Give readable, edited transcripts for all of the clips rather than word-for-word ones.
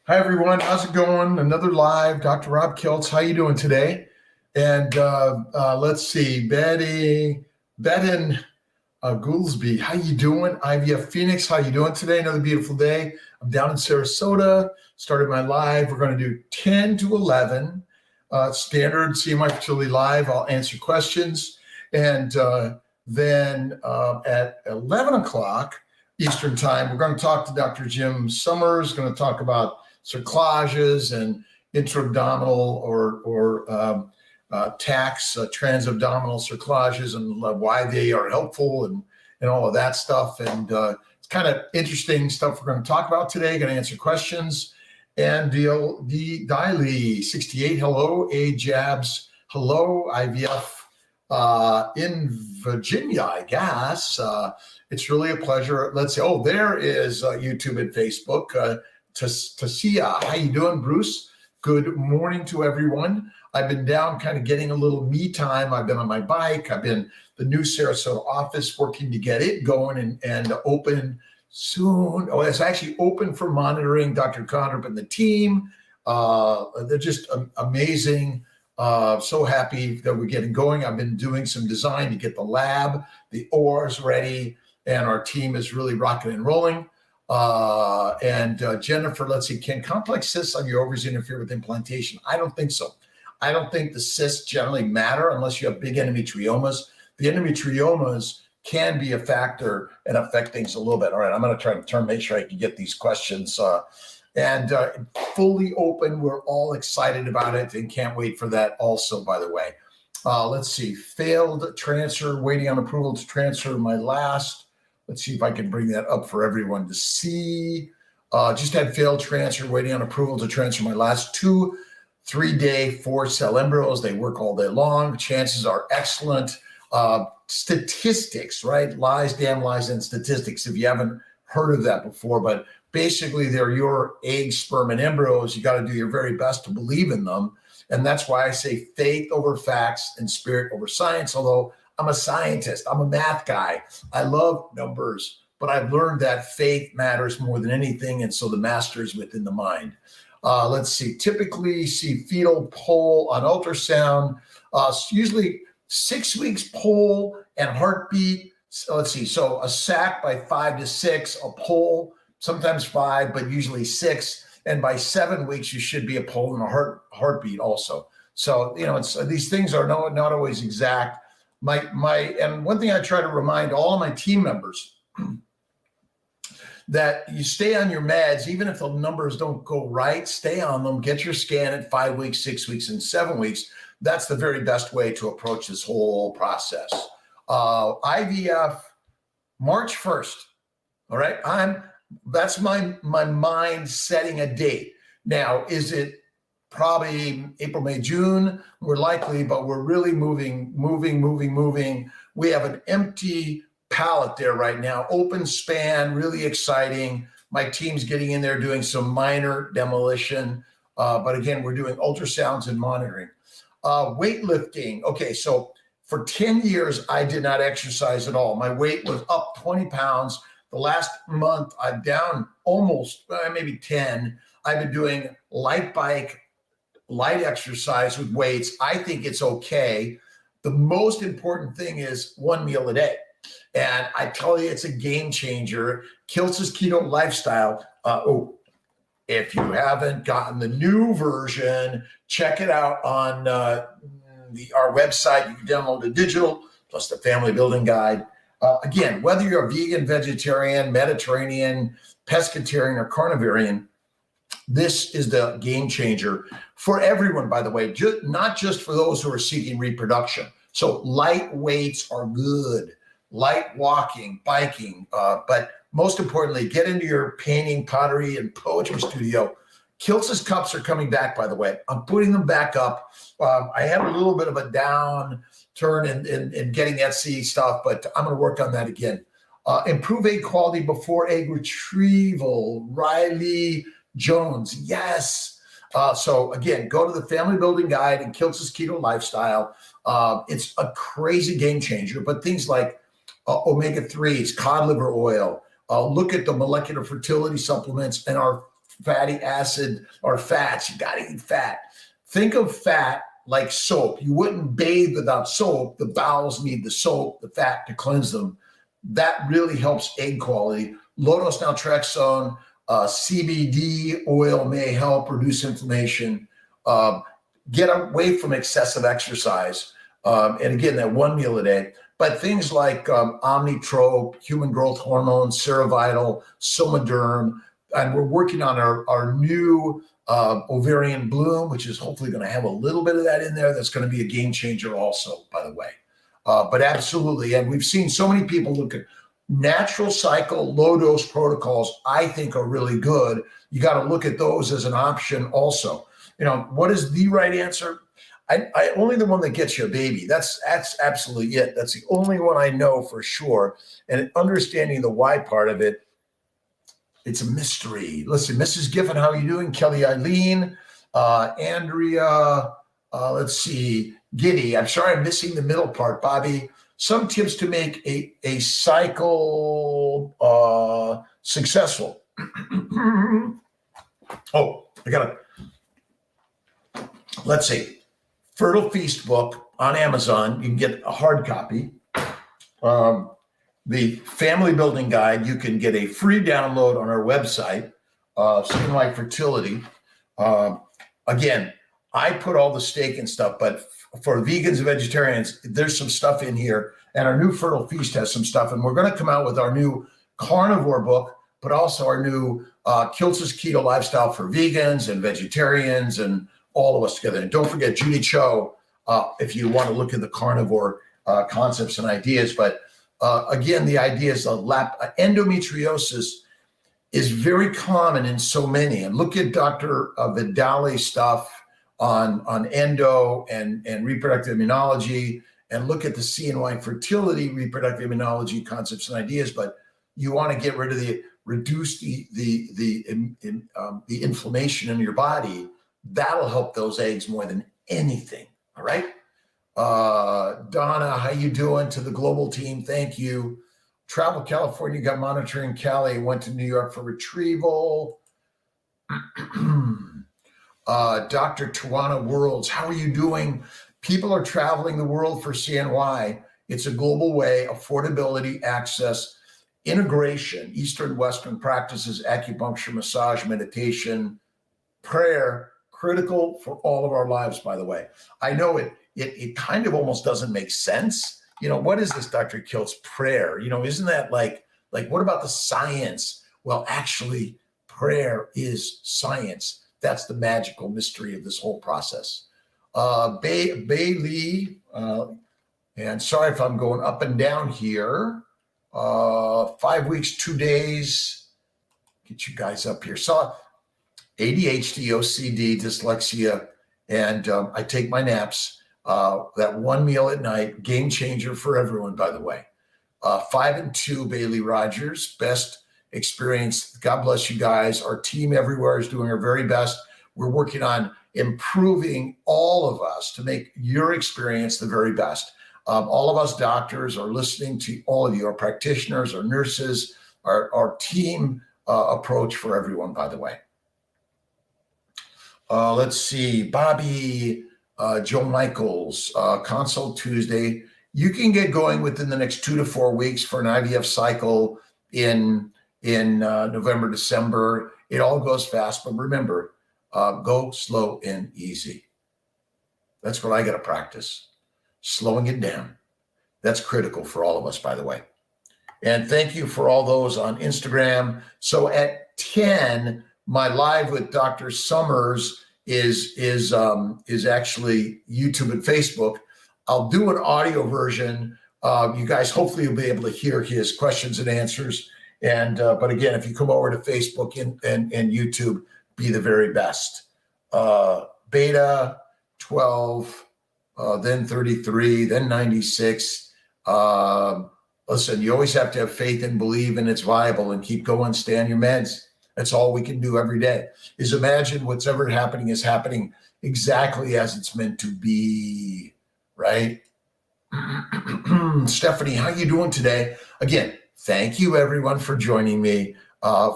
Hi, everyone. How's it going? Another live. Dr. Rob Kiltz. How you doing today? And let's see. Bettin Goolsby. How you doing? IVF Phoenix. How you doing today? Another beautiful day. I'm down in Sarasota. Started my live. We're going to do 10 to 11. Standard CMI Fertility Live. I'll answer questions. And then at 11 o'clock Eastern Time, we're going to talk to Dr. Jim Summers. Going to talk about cerclages and intra-abdominal or tax transabdominal cerclages and why they are helpful and all of that stuff. And it's kind of interesting stuff we're going to talk about today. Going to answer questions. And the Diley 68, hello. A Jabs, hello. IVF in Virginia, I guess. It's really a pleasure. Let's see. Oh, there is YouTube and Facebook. Tasia, how you doing, Bruce? Good morning to everyone. I've been down kind of getting a little me time. I've been on my bike. I've been the new Sarasota office working to get it going and open soon. Oh, it's actually open for monitoring. Dr. Condrip and the team. They're just amazing. So happy that we're getting going. I've been doing some design to get the lab, the ORs ready, and our team is really rocking and rolling. Jennifer, let's see, can complex cysts on your ovaries interfere with implantation? I don't think so. I don't think the cysts generally matter unless you have big endometriomas. The endometriomas can be a factor and affect things a little bit. All right, I'm going to try to make sure I can get these questions fully open. We're all excited about it and can't wait for that also, by the way. Let's see, failed transfer, waiting on approval to transfer my last. Let's see if I can bring that up for everyone to see. Just had failed transfer, waiting on approval to transfer my last 2 3-day 4-cell embryos. They work all day long. Chances are excellent. Statistics, right? Lies, damn lies, and statistics. If you haven't heard of that before, but basically they're your egg, sperm, and embryos. You got to do your very best to believe in them. And that's why I say faith over facts and spirit over science, although I'm a scientist. I'm a math guy. I love numbers, but I've learned that faith matters more than anything. And so the master is within the mind. Let's see. Typically see fetal pole on ultrasound. Usually 6 weeks pole and heartbeat. So let's see. So a sac by 5 to 6, a pole, sometimes 5, but usually 6. And by 7 weeks, you should be a pole and a heartbeat also. So, these things are not always exact. And one thing I try to remind all of my team members that you stay on your meds, even if the numbers don't go right, stay on them, get your scan at 5 weeks, 6 weeks, and 7 weeks. That's the very best way to approach this whole process. IVF, March 1st. All right. That's my mind setting a date. Now, is it probably April, May, June? We're likely, but we're really moving. We have an empty pallet there right now, open span, really exciting. My team's getting in there doing some minor demolition. But again, we're doing ultrasounds and monitoring. Weightlifting. Okay, so for 10 years, I did not exercise at all. My weight was up 20 pounds. The last month, I'm down almost maybe 10. I've been doing light bike, light exercise with weights. I think it's okay. The most important thing is 1 meal a day. And I tell you, it's a game changer. Kiltz's Keto Lifestyle. If you haven't gotten the new version, check it out on our website. You can download the digital plus the family building guide. Again, whether you're a vegan, vegetarian, Mediterranean, pescatarian, or carnivorian, this is the game changer for everyone, by the way, not just for those who are seeking reproduction. So light weights are good, light walking, biking, but most importantly, get into your painting, pottery, and poetry studio. Kiltz's cups are coming back, by the way. I'm putting them back up. I had a little bit of a down turn in getting Etsy stuff, but I'm going to work on that again. Improve egg quality before egg retrieval. Riley Jones, yes. So again, go to the Family Building Guide and Kiltz's Keto Lifestyle. It's a crazy game changer, but things like omega-3s, cod liver oil, look at the molecular fertility supplements and our fatty acid or fats. You got to eat fat. Think of fat like soap. You wouldn't bathe without soap. The bowels need the soap, the fat to cleanse them. That really helps egg quality. Low-dose naltrexone, CBD oil may help reduce inflammation. Get away from excessive exercise. And again, that one meal a day. But things like Omnitrope, human growth hormone, Cerevital, Somaderm, and we're working on our new ovarian bloom, which is hopefully going to have a little bit of that in there. That's going to be a game changer also, by the way. But absolutely. And we've seen so many people look at natural cycle, low dose protocols, I think are really good. You got to look at those as an option also. What is the right answer? I only the one that gets you a baby. That's absolutely it. That's the only one I know for sure. And understanding the why part of it, it's a mystery. Listen, Mrs. Giffen, how are you doing? Kelly Eileen, Andrea, let's see, Giddy. I'm sorry I'm missing the middle part, Bobby. Some tips to make a cycle successful. Let's see. Fertile Feast book on Amazon. You can get a hard copy. The Family Building Guide, you can get a free download on our website, something like Fertility. Again, I put all the steak and stuff, but for vegans and vegetarians, there's some stuff in here. And our new Fertile Feast has some stuff. And we're going to come out with our new carnivore book, but also our new Kiltz's Keto Lifestyle for vegans and vegetarians and all of us together. And don't forget Judy Cho, if you want to look at the carnivore concepts and ideas. But again, the idea is endometriosis is very common in so many. And look at Dr. Vidali's stuff on endo and reproductive immunology, and look at the CNY fertility, reproductive immunology concepts and ideas. But you want to get rid of reduce the inflammation in your body. That'll help those eggs more than anything. All right. Donna, how you doing? To the global team, thank you. Travel California, got monitoring Cali, went to New York for retrieval. Dr. Tawana Worlds, how are you doing? People are traveling the world for CNY. It's a global way, affordability, access, integration, Eastern, Western practices, acupuncture, massage, meditation, prayer, critical for all of our lives, by the way. I know it kind of almost doesn't make sense. What is this, Dr. Kiltz? Prayer, isn't that like what about the science? Well, actually, prayer is science. That's the magical mystery of this whole process. Bailey, and sorry if I'm going up and down here. 5 weeks, 2 days. Get you guys up here. So ADHD, OCD, dyslexia, and I take my naps. That one meal at night, game changer for everyone, by the way. 5 and 2, Bailey Rogers, best experience. God bless you guys. Our team everywhere is doing our very best. We're working on improving all of us to make your experience the very best. All of us doctors are listening to all of you, our practitioners, our nurses, our team approach for everyone, by the way. Let's see, Bobby, Joe Michaels, Consult Tuesday. You can get going within the next 2 to 4 weeks for an IVF cycle in November, December. It all goes fast, but remember, go slow and easy. That's what I got to practice, slowing it down. That's critical for all of us, by the way. And thank you for all those on Instagram. So at 10, my live with Dr. Summers is actually YouTube and Facebook. I'll do an audio version. You guys hopefully will be able to hear his questions and answers. And but again, if you come over to Facebook and YouTube, be the very best. Beta 12, then 33, then 96. Listen, you always have to have faith and believe, and it's viable, and keep going, stay on your meds. That's all we can do every day, is imagine what's ever happening is happening exactly as it's meant to be, right? Stephanie, how you doing today? Again, thank you everyone for joining me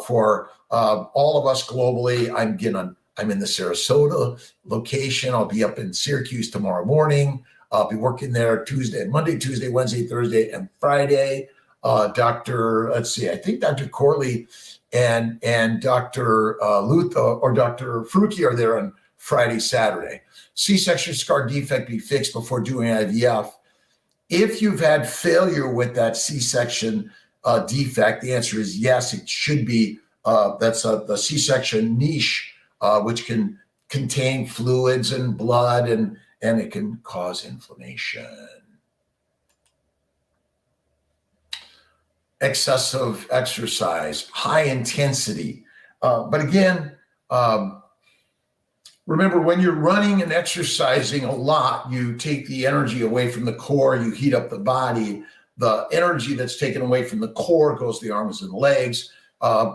for all of us globally. I'm in the Sarasota location. I'll be up in Syracuse tomorrow morning. I'll be working there Monday, Tuesday, Wednesday, Thursday, and Friday. I think Dr. Corley and Dr. Luther or Dr. Fruki are there on Friday, Saturday. C-section scar defect be fixed before doing IVF. If you've had failure with that C-section defect, the answer is yes, it should be. That's the C-section niche, which can contain fluids and blood, and it can cause inflammation. Excessive exercise, high intensity. But again, remember, when you're running and exercising a lot, you take the energy away from the core, you heat up the body. The energy that's taken away from the core goes to the arms and legs.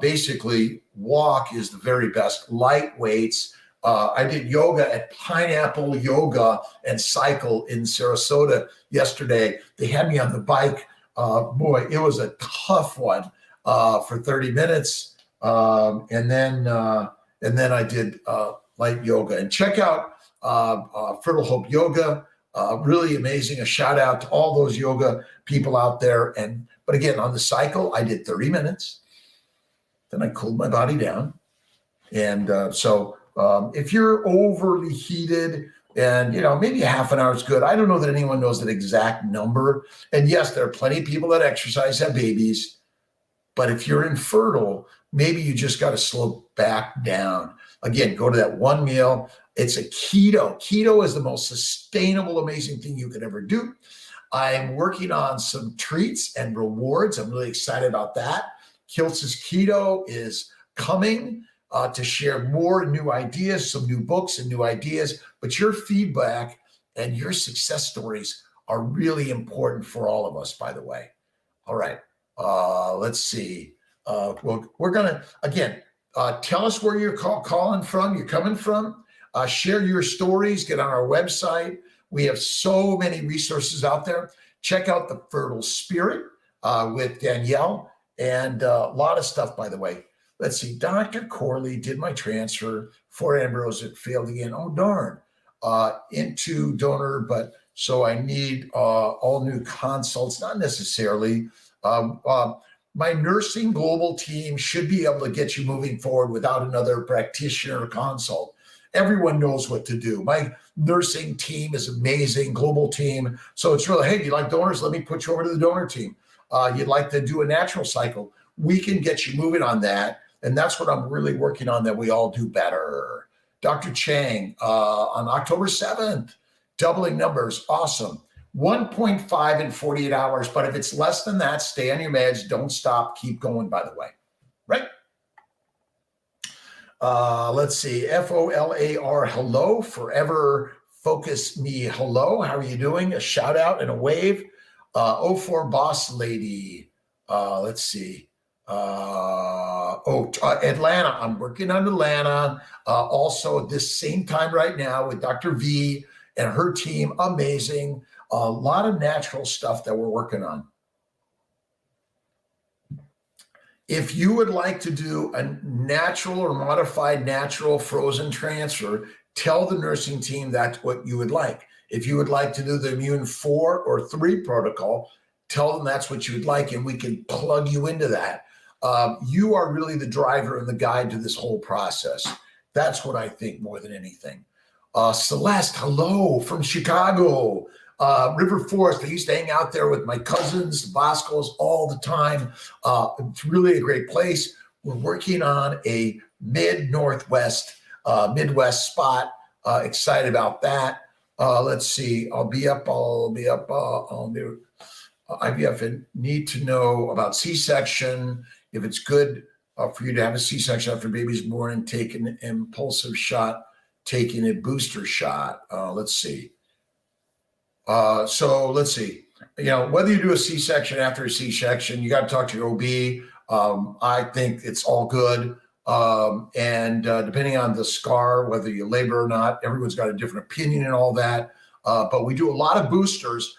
Basically, walk is the very best. Light weights. I did yoga at Pineapple Yoga and Cycle in Sarasota yesterday. They had me on the bike. Boy, it was a tough one for 30 minutes. And then I did light yoga. And check out Fertile Hope Yoga. Really amazing. A shout out to all those yoga people out there. But again, on the cycle, I did 30 minutes. Then I cooled my body down. And so if you're overly heated, and, maybe a half an hour is good. I don't know that anyone knows that exact number. And yes, there are plenty of people that exercise, have babies. But if you're infertile, maybe you just got to slow back down. Again, go to that one meal. It's a keto. Keto is the most sustainable, amazing thing you could ever do. I'm working on some treats and rewards. I'm really excited about that. Kiltz's Keto is coming to share more new ideas, some new books and new ideas. But your feedback and your success stories are really important for all of us, by the way. All right. Let's see. We're going to, again, tell us where you're calling from, you're coming from. Share your stories. Get on our website. We have so many resources out there. Check out The Fertile Spirit with Danielle, and a lot of stuff, by the way. Let's see. Dr. Corley did my transfer for Ambrose. It failed again. Oh, darn. Into donor, but so I need all new consults. Not necessarily. My nursing global team should be able to get you moving forward without another practitioner or consult. Everyone knows what to do. My nursing team is amazing, global team. So it's really, hey, do you like donors? Let me put you over to the donor team. You'd like to do a natural cycle. We can get you moving on that. And that's what I'm really working on, that we all do better. Dr. Chang on October 7th, doubling numbers. Awesome. 1.5 in 48 hours. But if it's less than that, stay on your meds. Don't stop. Keep going, by the way. Right? Let's see. FOLAR, hello. Forever Focus Me, hello. How are you doing? A shout out and a wave. 04 Boss Lady. Let's see. Atlanta. I'm working on Atlanta. Also at this same time right now with Dr. V and her team. Amazing. A lot of natural stuff that we're working on. If you would like to do a natural or modified natural frozen transfer, tell the nursing team that's what you would like. If you would like to do the immune 4 or 3 protocol, tell them that's what you would like, and we can plug you into that. You are really the driver and the guide to this whole process. That's what I think more than anything. Celeste, hello from Chicago. River Forest, I used to hang out there with my cousins, the Boscos, all the time. It's really a great place. We're working on a Midwest spot. Excited about that. Let's see. IVF and need to know about C-section. If it's good for you to have a C-section after baby's born and take an impulsive shot, taking a booster shot. Let's see. So let's see. Whether you do a C-section after a C-section, you got to talk to your OB. I think it's all good. And depending on the scar, whether you labor or not, everyone's got a different opinion and all that. But we do a lot of boosters.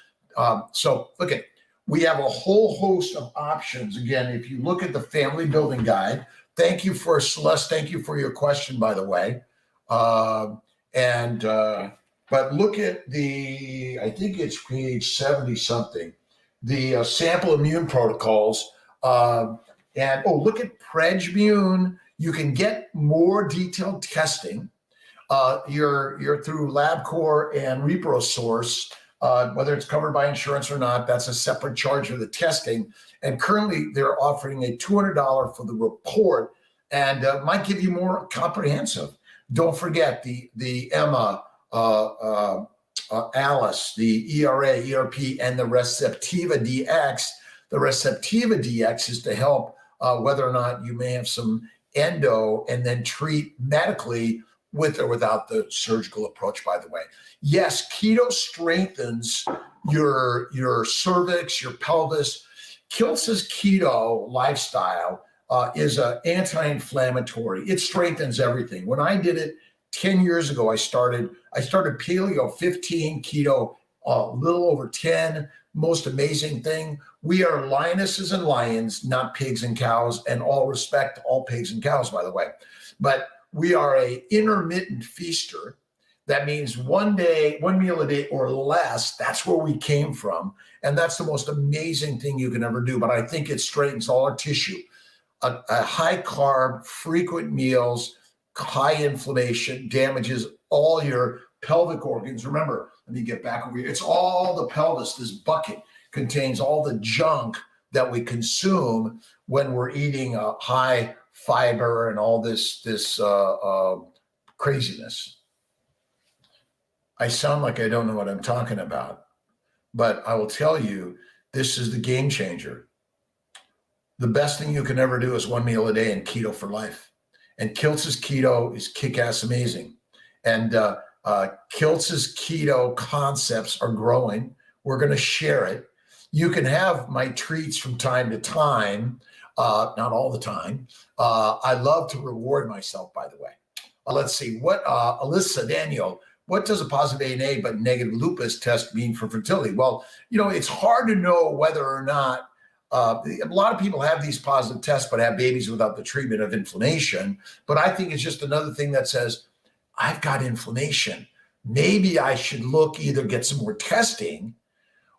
So look at, we have a whole host of options. Again, if you look at the family building guide, thank you for Celeste. Thank you for your question, by the way. But look at I think it's page 70 something, the sample immune protocols. Look at PredMune. You can get more detailed testing. You're through LabCorp and ReproSource, whether it's covered by insurance or not. That's a separate charge for the testing. And currently, they're offering a $200 for the report, and might give you more comprehensive. Don't forget the EMA, ALICE, the ERA, ERP, and the Receptiva DX. The Receptiva DX is to help whether or not you may have some endo, and then treat medically with or without the surgical approach, by the way. Yes, keto strengthens your cervix, your pelvis. Kiltz's keto lifestyle is an anti-inflammatory. It strengthens everything. When I did it 10 years ago, I started paleo 15, keto a little over 10. Most amazing thing. We are lionesses and lions, not pigs and cows, and all respect to all pigs and cows, by the way. But we are a intermittent feaster. That means one meal a day or less. That's where we came from. And that's the most amazing thing you can ever do. But I think it straightens all our tissue. A high carb, frequent meals, high inflammation damages all your pelvic organs. Remember, let me get back over here. It's all the pelvis. This bucket contains all the junk that we consume when we're eating high fiber and all this craziness. I sound like I don't know what I'm talking about, but I will tell you, this is the game changer. The best thing you can ever do is one meal a day and keto for life. And Kiltz's keto is kick-ass amazing. And Kiltz's keto concepts are growing. We're going to share it. You can have my treats from time to time, not all the time. I love to reward myself, by the way. Let's see, what Alyssa Daniel, what does a positive ANA but negative lupus test mean for fertility? Well, it's hard to know whether or not, a lot of people have these positive tests but have babies without the treatment of inflammation. But I think it's just another thing that says, I've got inflammation. Maybe I should either get some more testing,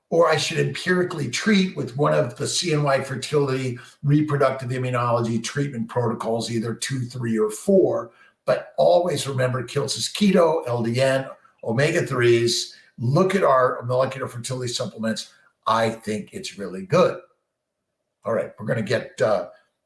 or I should empirically treat with one of the CNY fertility reproductive immunology treatment protocols, either 2, 3, or 4. But always remember Kiltz's keto, LDN, omega-3s. Look at our molecular fertility supplements. I think it's really good. All right, we're going to get,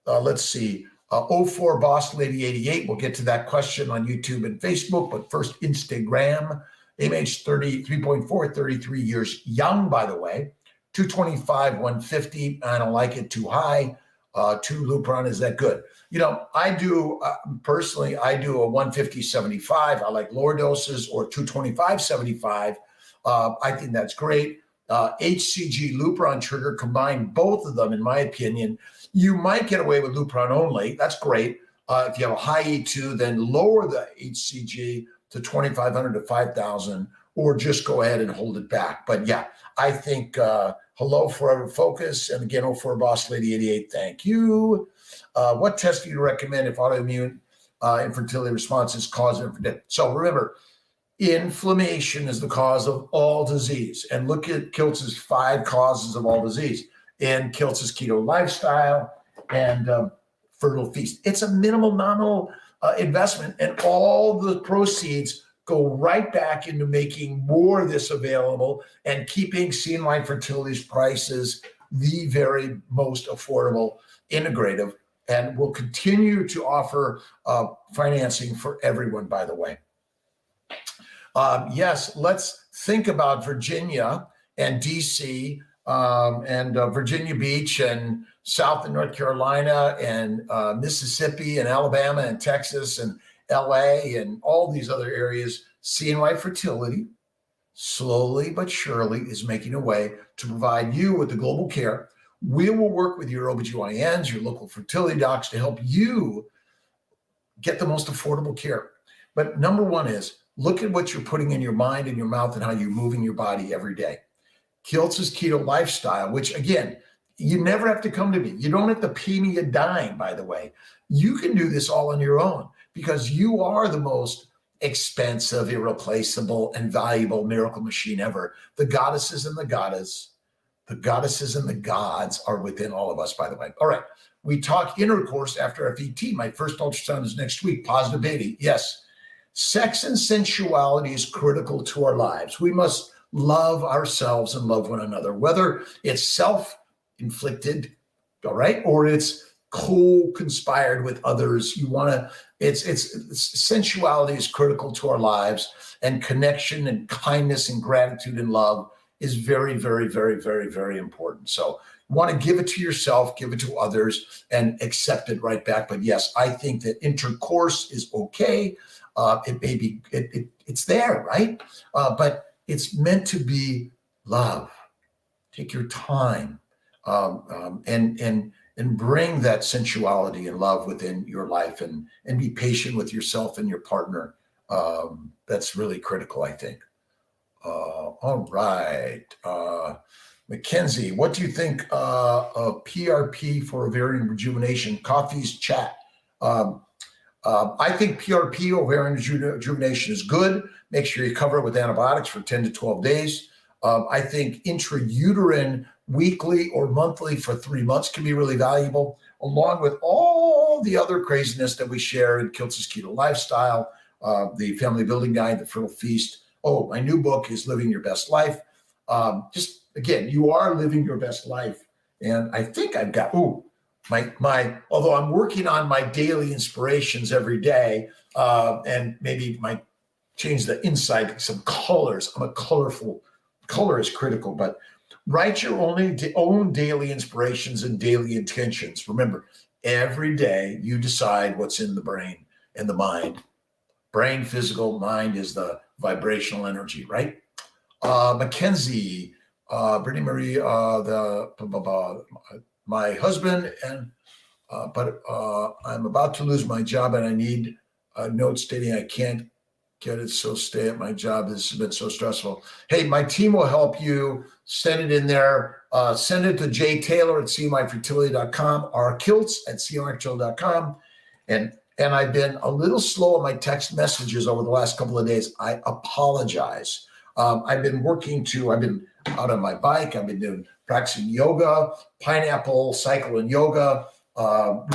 let's see, 04 Boss Lady 88. We'll get to that question on YouTube and Facebook, but first Instagram. Image 33.4, 33 years young, by the way. 225, 150. I don't like it too high. 2 Lupron, is that good? I do, personally, I do a 150, 75. I like lower doses, or 225, 75. I think that's great. HCG Lupron trigger, combine both of them, in my opinion. You might get away with Lupron only. That's great. If you have a high E2, then lower the HCG to 2,500 to 5,000, or just go ahead and hold it back. But yeah, I think hello, Forever Focus. And again, 04 Boss Lady 88, thank you. What test do you recommend if autoimmune infertility response is caused infertility? So remember, inflammation is the cause of all disease. And look at Kiltz's 5 causes of all disease in Kiltz's keto lifestyle and fertile feast. It's a minimal nominal investment, and all the proceeds go right back into making more of this available and keeping CNY Fertility's prices the very most affordable, integrative, and will continue to offer financing for everyone, by the way. Yes, let's think about Virginia and DC and Virginia Beach and South and North Carolina and Mississippi and Alabama and Texas and LA and all these other areas. CNY Fertility, slowly but surely, is making a way to provide you with the global care. We will work with your OBGYNs, your local fertility docs, to help you get the most affordable care. But number one is, look at what you're putting in your mind and your mouth and how you're moving your body every day. Kiltz's keto lifestyle, which again, You never have to come to me. You don't have to pay me a dime, by the way. You can do this all on your own because you are the most expensive, irreplaceable, and valuable miracle machine ever. The goddesses and the gods are within all of us, by the way. All right. We talk intercourse after FET. My first ultrasound is next week. Positive baby. Yes. Sex and sensuality is critical to our lives. We must love ourselves and love one another, whether it's self-inflicted, all right, or it's co-conspired with others. You want to, it's sensuality is critical to our lives, and connection and kindness and gratitude and love is very, very, very, very, very important. So you want to give it to yourself, give it to others, and accept it right back. But yes, I think that intercourse is okay. It may be, it's there, right? But it's meant to be love. Take your time, and bring that sensuality and love within your life, and be patient with yourself and your partner. That's really critical, I think. All right. Mackenzie, what do you think of PRP for ovarian rejuvenation? Coffee's chat. I think PRP, ovarian rejuvenation, is good. Make sure you cover it with antibiotics for 10 to 12 days. I think intrauterine weekly or monthly for 3 months can be really valuable, along with all the other craziness that we share in Kiltz's Keto Lifestyle, the Family Building Guide, the Fertile Feast. Oh, my new book is Living Your Best Life. Just again, you are living your best life. And I think I've got, although I'm working on my daily inspirations every day, and maybe might change the inside, some colors. Color is critical, but write your own daily inspirations and daily intentions. Remember, every day you decide what's in the brain and the mind. Brain, physical, mind is the vibrational energy, right? Mackenzie, Brittany Marie, my husband, but I'm about to lose my job and I need a note stating I can't get it, so stay at my job. This has been so stressful. Hey, my team will help you. Send it in there. Send it to jtaylor@cmyfertility.com or kiltz@cmyfertility.com. And I've been a little slow on my text messages over the last couple of days. I apologize. I've been out on my bike. I've been practicing yoga, pineapple cycle and yoga.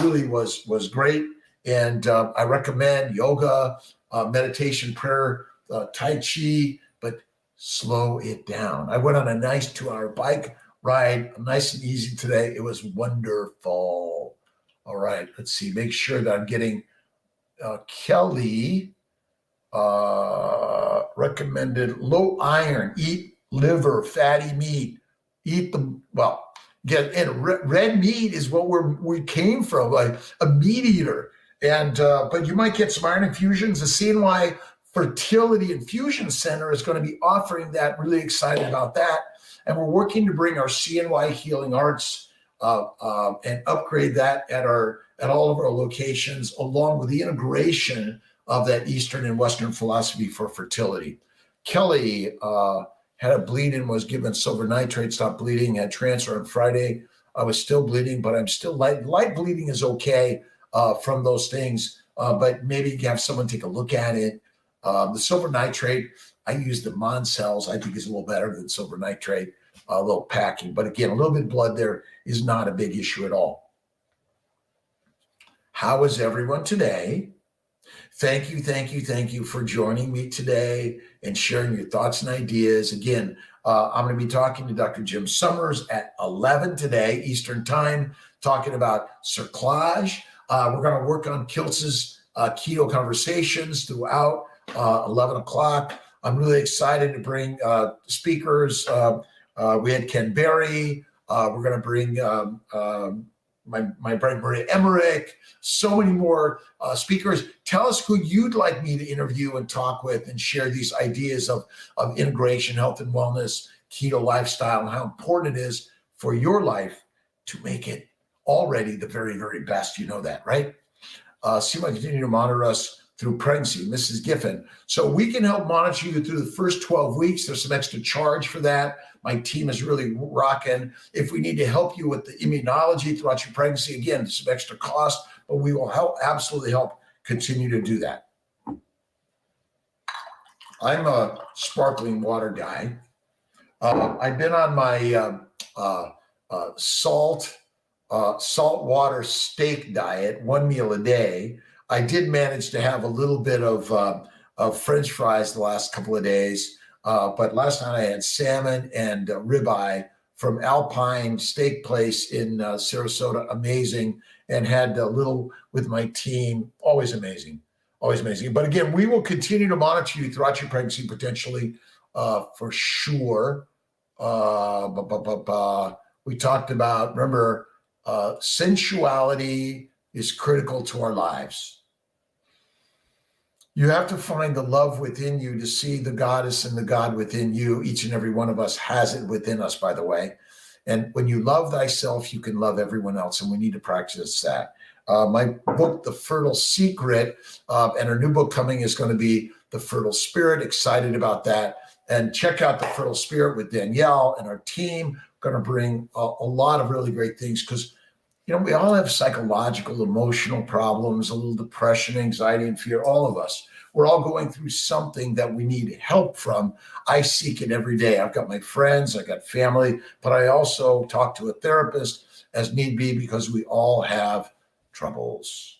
Really was great. And I recommend yoga, meditation, prayer, Tai Chi, but slow it down. I went on a nice 2-hour bike ride, nice and easy today. It was wonderful. All right, let's see. Make sure that I'm getting Kelly recommended low iron, eat liver, fatty meat, red meat is what we came from, like a meat eater. And but you might get some iron infusions. The CNY Fertility Infusion Center is going to be offering that. Really excited about that. And we're working to bring our CNY Healing Arts and upgrade that at all of our locations, along with the integration of that Eastern and Western philosophy for fertility. Kelly had a bleeding, was given silver nitrate, stopped bleeding, had transfer on Friday. I was still bleeding, but I'm still light bleeding is okay from those things, but maybe have someone take a look at it. The silver nitrate, I use the Mon cells, I think is a little better than silver nitrate, a little packing. But again, a little bit of blood there is not a big issue at all. How is everyone today? Thank you for joining me today and sharing your thoughts and ideas. Again, I'm going to be talking to Dr. Jim Summers at 11 today, Eastern Time, talking about cerclage. We're going to work on Kiltz's keto conversations throughout 11 o'clock. I'm really excited to bring speakers. We had Ken Berry. We're going to bring my friend Maria Emmerich, so many more speakers. Tell us who you'd like me to interview and talk with and share these ideas of integration, health and wellness, keto lifestyle, and how important it is for your life to make it already the very, very best. You know that, right? CMI continue to monitor us through pregnancy, Mrs. Giffen. So we can help monitor you through the first 12 weeks. There's some extra charge for that. My team is really rocking. If we need to help you with the immunology throughout your pregnancy, again, there's some extra cost, but we will absolutely help continue to do that. I'm a sparkling water guy. I've been on my saltwater steak diet, 1 meal a day. I did manage to have a little bit of French fries the last couple of days, but last night I had salmon and ribeye from Alpine Steak Place in Sarasota, amazing, and had a little with my team, always amazing, always amazing. But again, we will continue to monitor you throughout your pregnancy potentially, for sure. We talked about, remember, sensuality is critical to our lives. You have to find the love within you to see the goddess and the God within you. Each and every one of us has it within us, by the way. And when you love thyself, you can love everyone else. And we need to practice that. My book, The Fertile Secret, and our new book coming is going to be The Fertile Spirit. Excited about that. And check out The Fertile Spirit with Danielle and our team. Going to bring a lot of really great things because, you know, we all have psychological, emotional problems, a little depression, anxiety, and fear, all of us. We're all going through something that we need help from. I seek it every day. I've got my friends, I've got family, but I also talk to a therapist as need be because we all have troubles.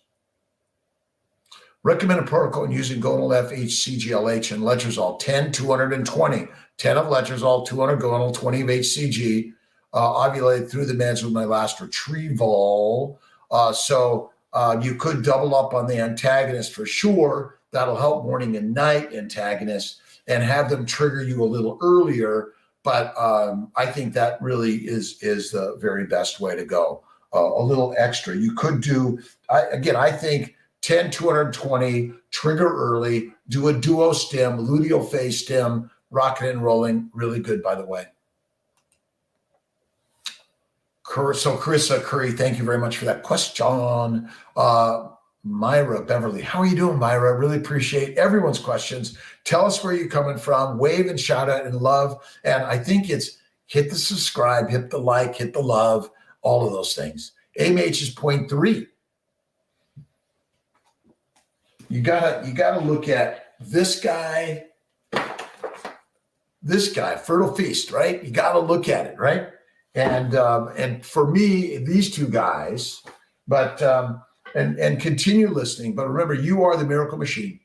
Recommended protocol in using gonal FHCGLH and letrozole, 10, 220. 10 of letrozole, 200 gonal, 20 of HCG. Ovulated through the meds with my last retrieval. So you could double up on the antagonist for sure. That'll help morning and night antagonists and have them trigger you a little earlier. But I think that really is the very best way to go. A little extra. You could do, I think 10, 220, trigger early, do a duo stem, luteal phase stem, rocking and rolling. Really good, by the way. So Carissa Curry, thank you very much for that question. Myra Beverly, how are you doing, Myra? Really appreciate everyone's questions. Tell us where you're coming from. Wave and shout out and love. And I think it's hit the subscribe, hit the like, hit the love, all of those things. AMH is 0.3. You gotta look at this guy, Fertile Feast, right? You gotta look at it, right? And for me, these two guys, but and continue listening. But remember, you are the miracle machine.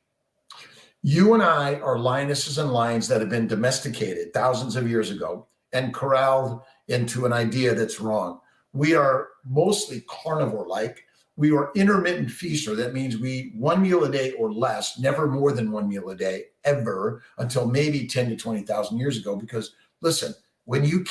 You and I are lionesses and lions that have been domesticated thousands of years ago and corralled into an idea that's wrong. We are mostly carnivore-like. We are intermittent feaster. That means we eat 1 meal a day or less, never more than 1 meal a day, ever, until maybe 10 to 20,000 years ago. Because listen, when you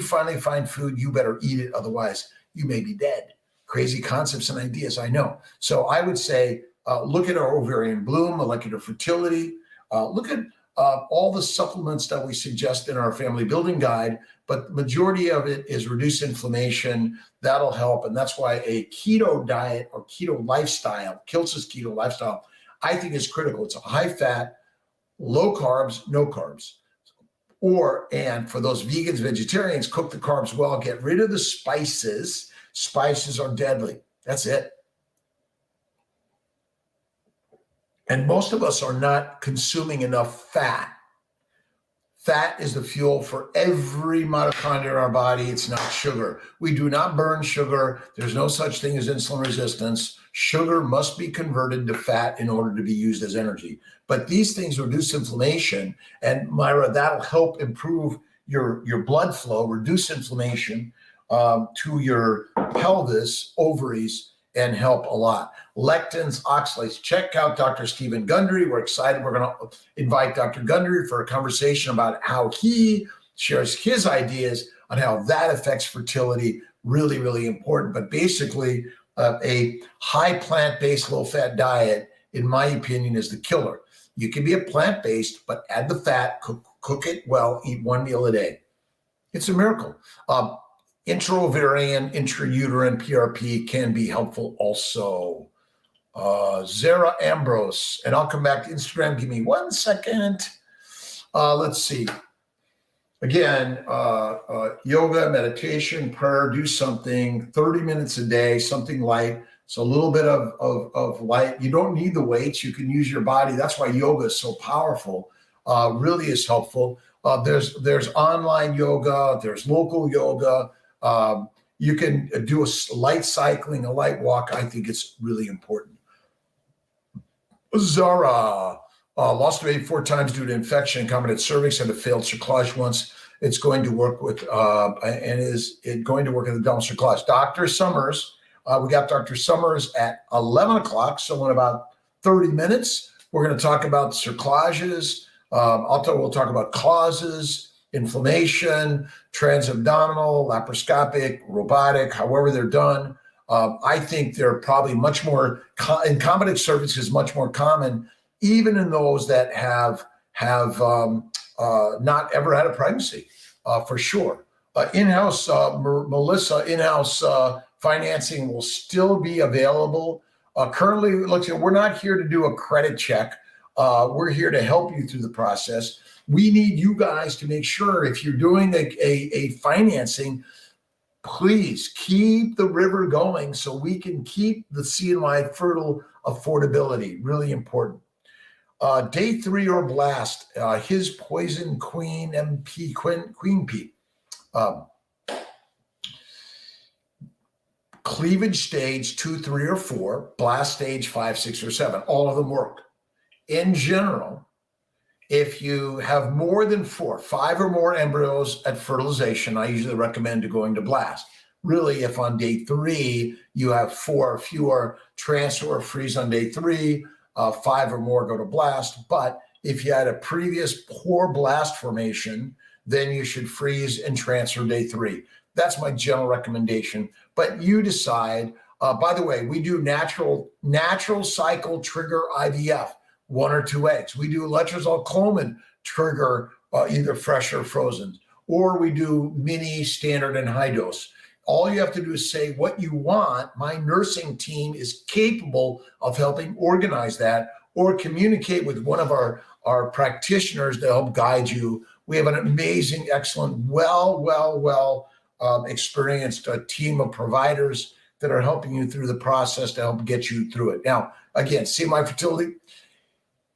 finally find food, you better eat it. Otherwise, you may be dead. Crazy concepts and ideas, I know. So I would say, look at our ovarian bloom, molecular fertility. Look at all the supplements that we suggest in our family building guide, but the majority of it is reduce inflammation. That'll help. And that's why a keto diet or keto lifestyle, Kiltz's keto lifestyle, I think is critical. It's a high fat, low carbs, no carbs. And for those vegans, vegetarians, cook the carbs well, get rid of the spices. Spices are deadly. That's it. And most of us are not consuming enough fat. Fat is the fuel for every mitochondria in our body. It's not sugar. We do not burn sugar. There's no such thing as insulin resistance. Sugar must be converted to fat in order to be used as energy. But these things reduce inflammation. And Myra, that'll help improve your blood flow, reduce inflammation to your pelvis, ovaries, and help a lot. Lectins, oxalates. Check out Dr. Stephen Gundry. We're excited. We're going to invite Dr. Gundry for a conversation about how he shares his ideas on how that affects fertility. Really, really important. But basically, a high plant-based, low-fat diet, in my opinion, is the killer. You can be a plant-based, but add the fat, cook it well, eat 1 meal a day. It's a miracle. Intraovarian, intrauterine PRP can be helpful also. Zara Ambrose, and I'll come back to Instagram. Give me 1 second. Let's see. Again, yoga, meditation, prayer, do something, 30 minutes a day, something light. So a little bit of light. You don't need the weights. You can use your body. That's why yoga is so powerful. Really is helpful. There's online yoga. There's local yoga. You can do a light cycling, a light walk. I think it's really important. Zara lost weight 4 times due to infection, incompetent cervix, and a failed cerclage once. It's going to work with and is it going to work in the abdominal cerclage. Dr. Summers, we got Dr. Summers at 11 o'clock. So in about 30 minutes, we're going to talk about cerclages. We'll talk about causes, inflammation, transabdominal, laparoscopic, robotic, however they're done. I think they're probably much more, incompetent cervix is much more common, even in those that have not ever had a pregnancy, for sure. In-house, Melissa, in-house financing will still be available. Currently, look, we're not here to do a credit check. We're here to help you through the process. We need you guys to make sure if you're doing a financing, please keep the river going so we can keep the CNY fertile affordability. Really important. Day 3 or blast, his poison queen MP, queen P. Cleavage stage 2, 3, or 4, blast stage 5, 6, or 7. All of them work. In general, if you have more than 4, 5 or more embryos at fertilization, I usually recommend going to blast. Really, if on day 3 you have 4 or fewer, transfer or freeze on day 3, 5 or more go to blast. But if you had a previous poor blast formation, then you should freeze and transfer day 3. That's my general recommendation. But you decide. By the way, we do natural cycle trigger IVF, 1 or 2 eggs. We do letrozole Clomid trigger either fresh or frozen, or we do mini, standard, and high dose. All you have to do is say what you want. My nursing team is capable of helping organize that, or communicate with one of our practitioners to help guide you. We have an amazing, excellent, well experienced team of providers that are helping you through the process to help get you through it. Now, again, CMI Fertility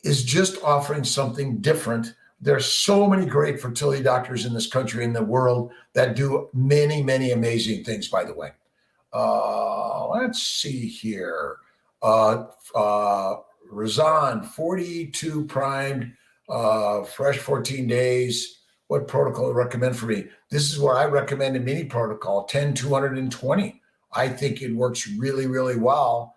is just offering something different. There's so many great fertility doctors in this country and the world that do many, many amazing things, by the way. Let's see here. Razan, 42 primed, fresh 14 days. What protocol to recommend for me? This is where I recommend a mini protocol, 10, 220. I think it works really, really well.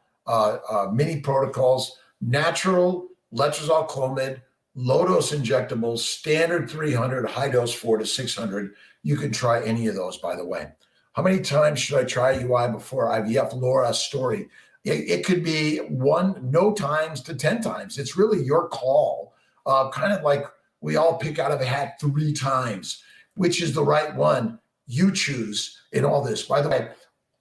Mini protocols, natural, letrozole Clomid, low dose injectables, standard 300, high dose 400 to 600. You can try any of those, by the way. How many times should I try UI before IVF? Laura Story. It could be 1, no times to 10 times. It's really your call. Kind of like we all pick out of a hat 3 times, which is the right one. You choose in all this. By the way,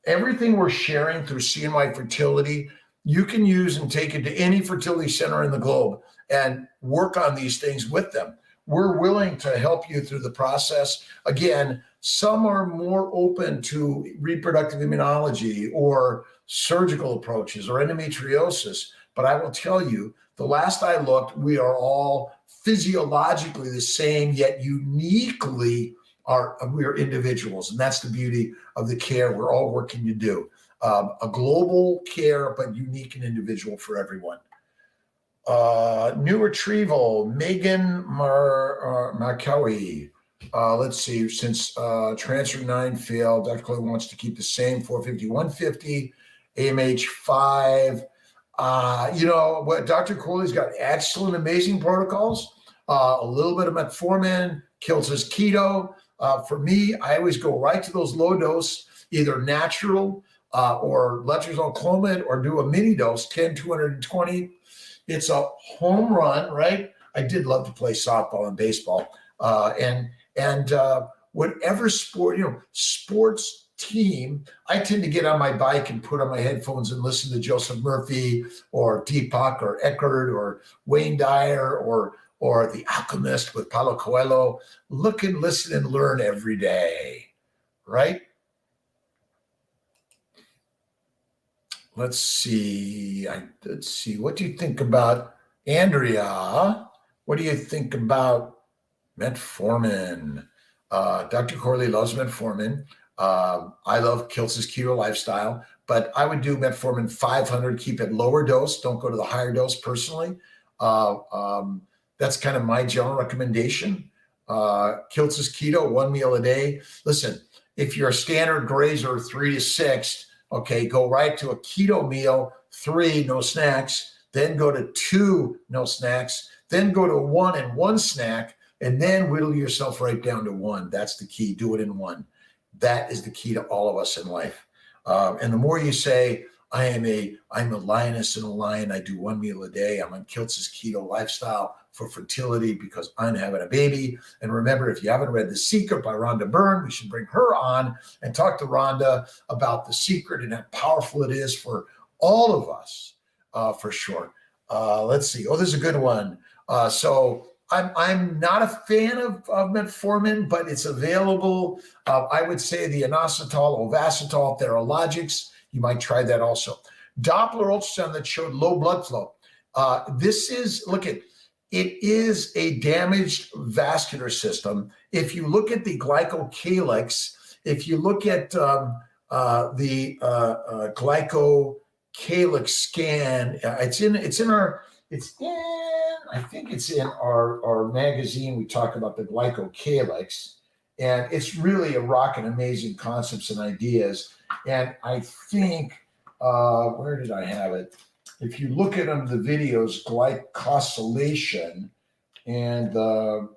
everything we're sharing through CNY Fertility, you can use and take it to any fertility center in the globe and work on these things with them. We're willing to help you through the process. Again, some are more open to reproductive immunology or surgical approaches or endometriosis. But I will tell you, the last I looked, we are all physiologically the same, yet uniquely we're individuals. And that's the beauty of the care we're all working to do. A global care, but unique and individual for everyone. New retrieval, Megan Markawi. Let's see, since transfer 9 failed, Dr. Clay wants to keep the same 450, 150, AMH 5. What Dr. Corley's got excellent, amazing protocols. A little bit of metformin, Kiltz's keto. For me, I always go right to those low dose, either natural or letrozole Clomid, or do a mini dose, 10, 220. It's a home run, right? I did love to play softball and baseball. And whatever sport, sports team, I tend to get on my bike and put on my headphones and listen to Joseph Murphy or Deepak or Eckhart or Wayne Dyer or The Alchemist with Paulo Coelho. Look and listen and learn every day, right? Let's see. What do you think about Andrea? What do you think about metformin? Dr. Corley loves metformin. I love Kiltz's keto lifestyle, but I would do metformin 500, keep it lower dose. Don't go to the higher dose personally. That's kind of my general recommendation. Kiltz's keto, 1 meal a day. Listen, if you're a standard grazer, 3 to 6, okay, go right to a keto meal, 3, no snacks, then go to 2, no snacks, then go to 1 and 1 snack, and then whittle yourself right down to 1. That's the key. Do it in 1. That is the key to all of us in life. And the more you say, I'm a lioness and a lion, I do 1 meal a day, I'm on Kiltz's keto lifestyle for fertility because I'm having a baby. And remember, if you haven't read The Secret by Rhonda Byrne, we should bring her on and talk to Rhonda about The Secret and how powerful it is for all of us, for sure. Let's see. Oh, there's a good one. So I'm not a fan of metformin, but it's available. I would say the inositol, ovasitol, Theralogix. You might try that also. Doppler ultrasound that showed low blood flow. It is a damaged vascular system. If you look at the glycocalyx, if you look at the glycocalyx scan, I think it's in our magazine. We talk about the glycocalyx, and it's really a rocking amazing concepts and ideas. And I think, where did I have it? If you look at them, the videos, glycosylation and the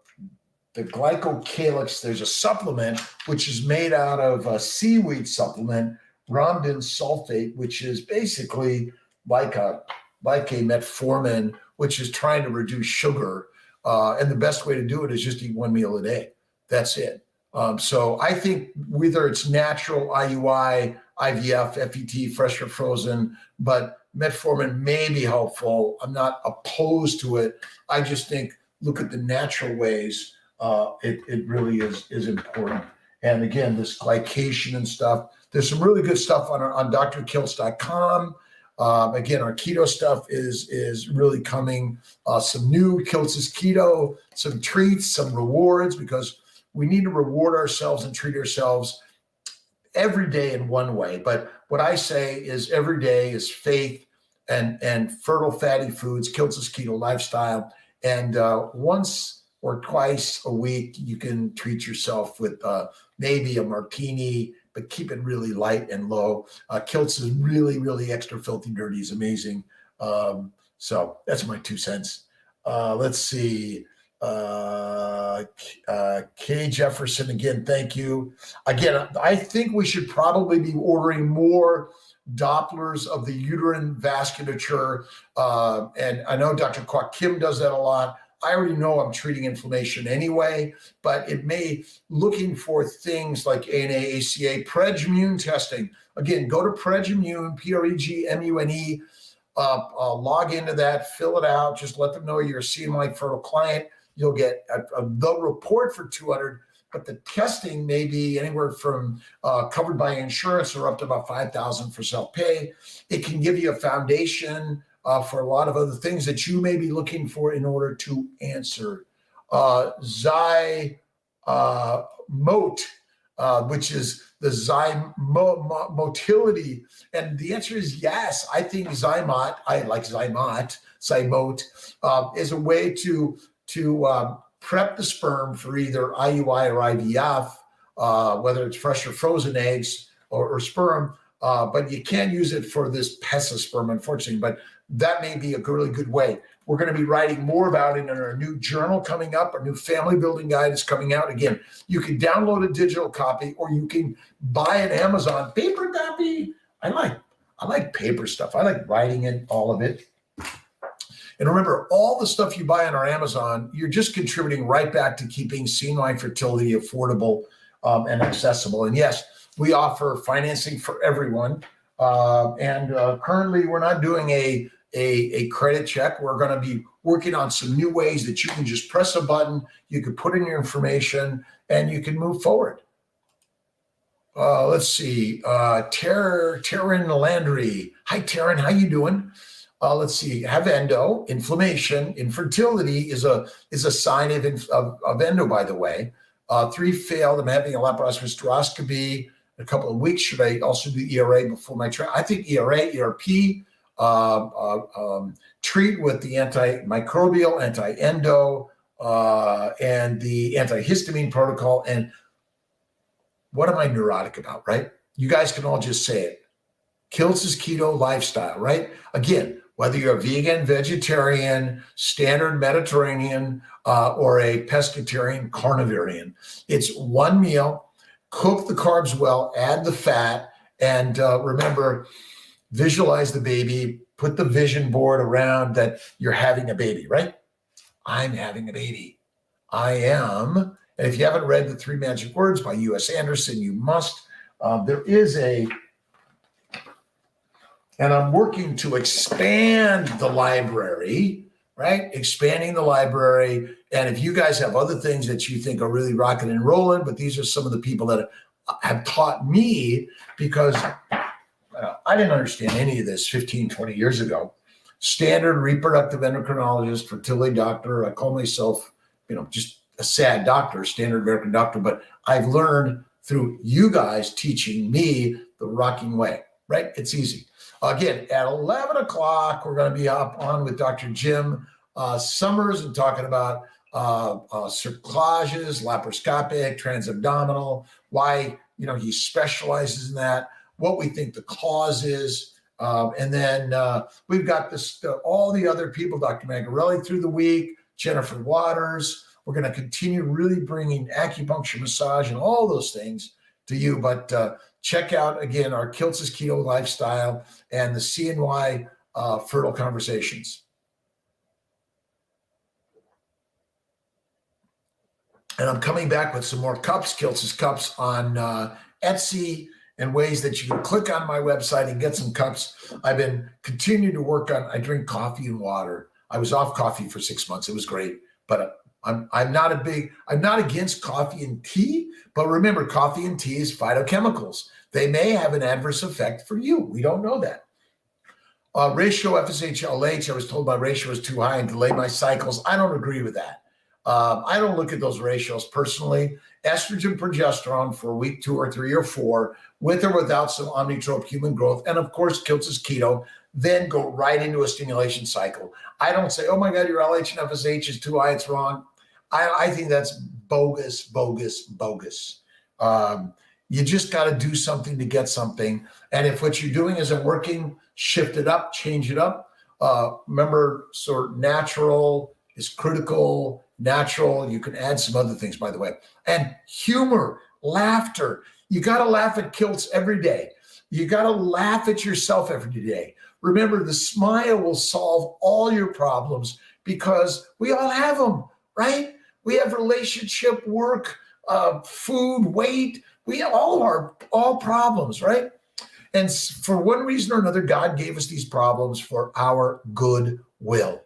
glycocalyx, there's a supplement which is made out of a seaweed supplement, rhombin sulfate, which is basically like a metformin, which is trying to reduce sugar. And the best way to do it is just eat 1 meal a day. That's it. So I think whether it's natural, IUI, IVF, FET, fresh or frozen, but metformin may be helpful. I'm not opposed to it. I just think look at the natural ways. It really is important. And again, this glycation and stuff, there's some really good stuff on drkiltz.com. Again, our keto stuff is really coming. Some new Kiltz's keto, some treats, some rewards, because we need to reward ourselves and treat ourselves every day in one way. But what I say is every day is faith and fertile fatty foods, Kiltz's keto lifestyle. And once or twice a week, you can treat yourself with maybe a martini, but keep it really light and low. Kiltz is really, really extra filthy dirty. Is amazing. So that's my 2 cents. Let's see. Kay Jefferson, again, thank you. Again, I think we should probably be ordering more Dopplers of the uterine vasculature. And I know Dr. Kwok Kim does that a lot. I already know I'm treating inflammation anyway, but it may looking for things like ANA, ACA, PregMune testing. Again, go to PregMune, PregMune, log into that, fill it out. Just let them know you're a CMI fertile client. You'll get the report for $200, but the testing may be anywhere from covered by insurance or up to about $5,000 for self-pay. It can give you a foundation for a lot of other things that you may be looking for in order to answer. Zymote, which is the Zymotility. And the answer is yes. I think Zymote, I like Zymote, is a way to prep the sperm for either IUI or IVF, whether it's fresh or frozen eggs or sperm, but you can't use it for this PESA sperm, unfortunately, but that may be a really good way. We're going to be writing more about it in our new journal coming up. Our new family building guide is coming out. Again, you can download a digital copy or you can buy an Amazon paper copy. I like paper stuff. I like writing in all of it. And remember, all the stuff you buy on our Amazon, you're just contributing right back to keeping CNY fertility affordable and accessible. And yes, We offer financing for everyone. Currently, we're not doing a credit check. We're going to be working on some new ways that you can just press a button, you can put in your information, and you can move forward. Let's see. Taryn Landry. Hi, Taryn. How you doing? Let's see. Have endo, inflammation, infertility is a sign of endo, by the way. 3 failed. I'm having a laparoscopy in a couple of weeks. Should I also do ERA before my trial? I think ERA, ERP, treat with the antimicrobial, anti-endo, and the antihistamine protocol. And what am I neurotic about, right? You guys can all just say it. Kiltz's keto lifestyle, right? Again, whether you're a vegan, vegetarian, standard Mediterranean, or a pescatarian, carnivarian, it's one meal, cook the carbs well, add the fat, and remember, visualize the baby, put the vision board around that you're having a baby, right? I'm having a baby. I am. And if you haven't read The 3 Magic Words by U.S. Anderson, you must. There is and I'm working to expand the library, right? Expanding the library. And if you guys have other things that you think are really rocking and rolling, but these are some of the people that have taught me, because I didn't understand any of this 15, 20 years ago. Standard reproductive endocrinologist, fertility doctor. I call myself, just a sad doctor, standard American doctor, but I've learned through you guys teaching me the rocking way, right? It's easy. Again, at 11 o'clock, we're going to be up on with Dr. Jim Summers and talking about cerclages, laparoscopic, transabdominal, why, he specializes in that, what we think the cause is. And then we've got all the other people, Dr. Magarelli through the week, Jennifer Waters. We're going to continue really bringing acupuncture, massage, and all those things to you. But check out, again, our Kiltz's Keto Lifestyle and the CNY Fertile Conversations. And I'm coming back with some more cups, Kiltz's cups, on Etsy, and ways that you can click on my website and get some cups. I've been continuing to work on, I drink coffee and water. I was off coffee for 6 months. It was great. But I'm not against coffee and tea, but remember, coffee and tea is phytochemicals. They may have an adverse effect for you. We don't know that. Ratio FSH-LH, I was told my ratio is too high and delay my cycles. I don't agree with that. I don't look at those ratios personally. Estrogen, progesterone for week 2 or 3 or 4, with or without some omnitrope human growth, and of course, Kiltz's keto, then go right into a stimulation cycle. I don't say, oh my God, your LH and FSH is too high, it's wrong. I think that's bogus. You just got to do something to get something. And if what you're doing isn't working, shift it up, change it up. Remember, sort of natural is critical, natural. You can add some other things, by the way. And humor, laughter. You got to laugh at Kiltz every day. You got to laugh at yourself every day. Remember, the smile will solve all your problems because we all have them, right? We have relationship, work, food, weight. We all are all problems, right? And for one reason or another, God gave us these problems for our good will,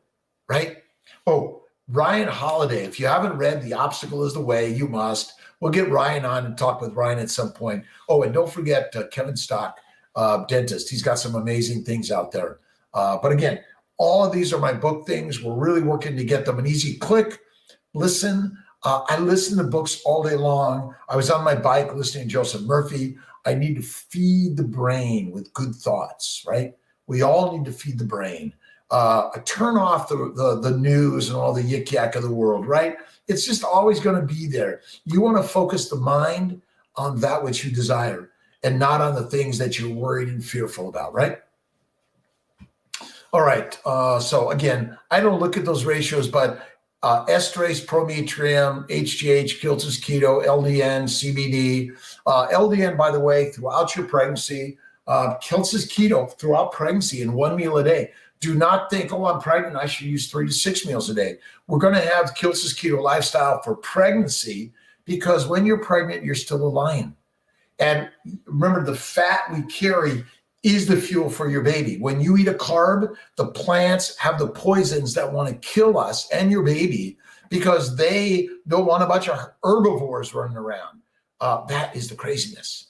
right? Oh, Ryan Holiday, if you haven't read The Obstacle is the Way, you must. We'll get Ryan on and talk with Ryan at some point. Oh, and don't forget Kevin Stock, dentist. He's got some amazing things out there. But again, all of these are my book things. We're really working to get them an easy click. Listen. I listen to books all day long. I was on my bike listening to Joseph Murphy. I need to feed the brain with good thoughts, right? We all need to feed the brain. Turn off the news and all the yik yak of the world, right? It's just always going to be there. You want to focus the mind on that which you desire and not on the things that you're worried and fearful about, right? All right. So again, I don't look at those ratios, but estrase, prometrium, HGH, Kiltz's keto, LDN, CBD. LDN, by the way, throughout your pregnancy, Kiltz's keto throughout pregnancy in 1 meal a day. Do not think, oh, I'm pregnant, I should use 3 to 6 meals a day. We're going to have Kiltz's keto lifestyle for pregnancy because when you're pregnant, you're still a lion. And remember, the fat we carry is the fuel for your baby. When you eat a carb, the plants have the poisons that want to kill us and your baby because they don't want a bunch of herbivores running around. That is the craziness.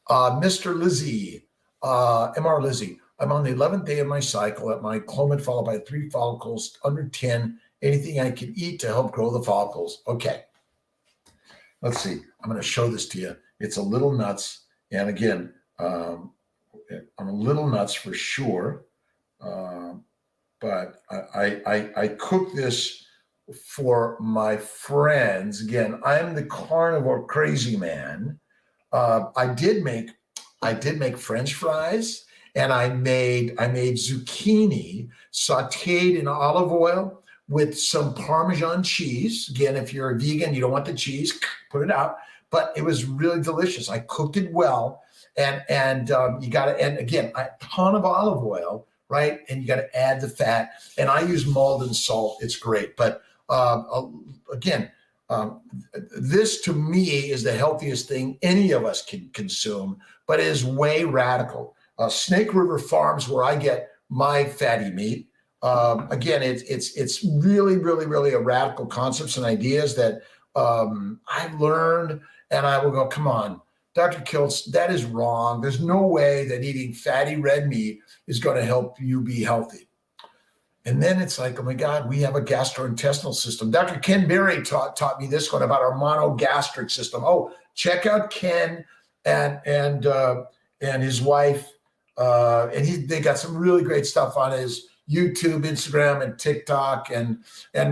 Mr. Lizzie, MR Lizzie, I'm on the 11th day of my cycle at my Clomid followed by 3 follicles under 10. Anything I can eat to help grow the follicles? Okay. Let's see. I'm going to show this to you. It's a little nuts. And again, I'm a little nuts for sure. But I cook this for my friends. Again, I'm the carnivore crazy man. I did make French fries, and I made zucchini sauteed in olive oil with some Parmesan cheese. Again, if you're a vegan, you don't want the cheese, put it out. But it was really delicious. I cooked it well, and you got to, and again, a ton of olive oil, right? And you got to add the fat. And I use Malden salt. It's great. But again, this to me is the healthiest thing any of us can consume, but it is way radical. Snake River Farms, where I get my fatty meat. Again, it's really, really, really a radical concepts and ideas that I've learned, and I will go, come on, Dr. Kiltz, that is wrong. There's no way that eating fatty red meat is going to help you be healthy. And then it's like, oh my God, we have a gastrointestinal system. Dr. Ken Berry taught me this one about our monogastric system. Oh, check out Ken and his wife. And they got some really great stuff on his YouTube, Instagram, and TikTok, and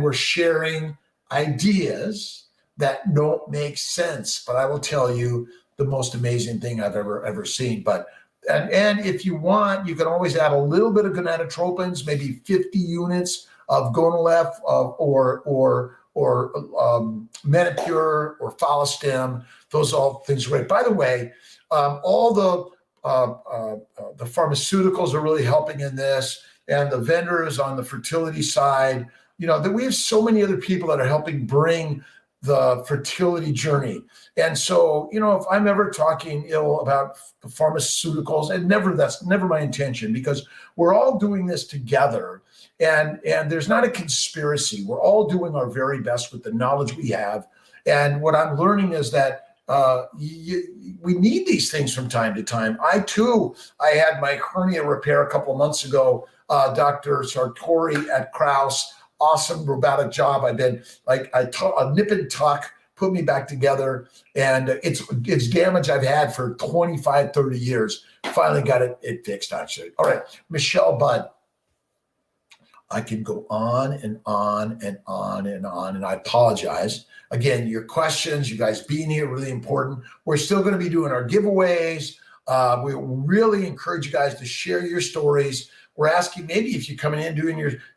we're sharing ideas that don't make sense. But I will tell you the most amazing thing I've ever seen. But and if you want, you can always add a little bit of gonadotropins, maybe 50 units of Gonalef or Menopur or Follistim. Those all things are great. By the way, all the pharmaceuticals are really helping in this, and the vendors on the fertility side, that we have so many other people that are helping bring the fertility journey. And so, if I'm ever talking ill about pharmaceuticals, and that's never my intention, because we're all doing this together, and there's not a conspiracy. We're all doing our very best with the knowledge we have. And what I'm learning is that we need these things from time to time. I had my hernia repair a couple of months ago. Dr. Sartori at Kraus, awesome robotic job. I've been a nip and tuck, put me back together, and it's damage I've had for 25, 30 years. Finally got it fixed, actually. All right, Michelle Budd. I can go on and on and on and on, and I apologize. Again, your questions, you guys being here, really important. We're still going to be doing our giveaways. We really encourage you guys to share your stories. We're asking maybe if you're coming in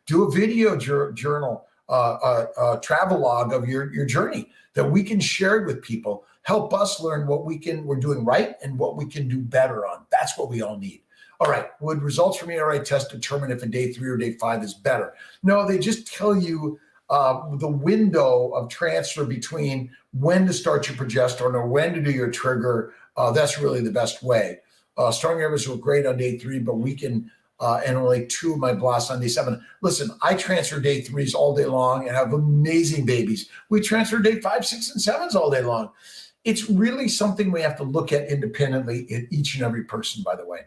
do a video journal, travel log of your journey that we can share with people. Help us learn what we're doing right and what we can do better on. That's what we all need. All right. Would results from ERI test determine if a day 3 or day 5 is better? No, they just tell you the window of transfer between when to start your progesterone or when to do your trigger. That's really the best way. Strong errors were great on day 3, but weakened and only 2 of my blasts on day 7. Listen, I transfer day 3s all day long and have amazing babies. We transfer day 5, 6, and 7s all day long. It's really something we have to look at independently in each and every person, by the way.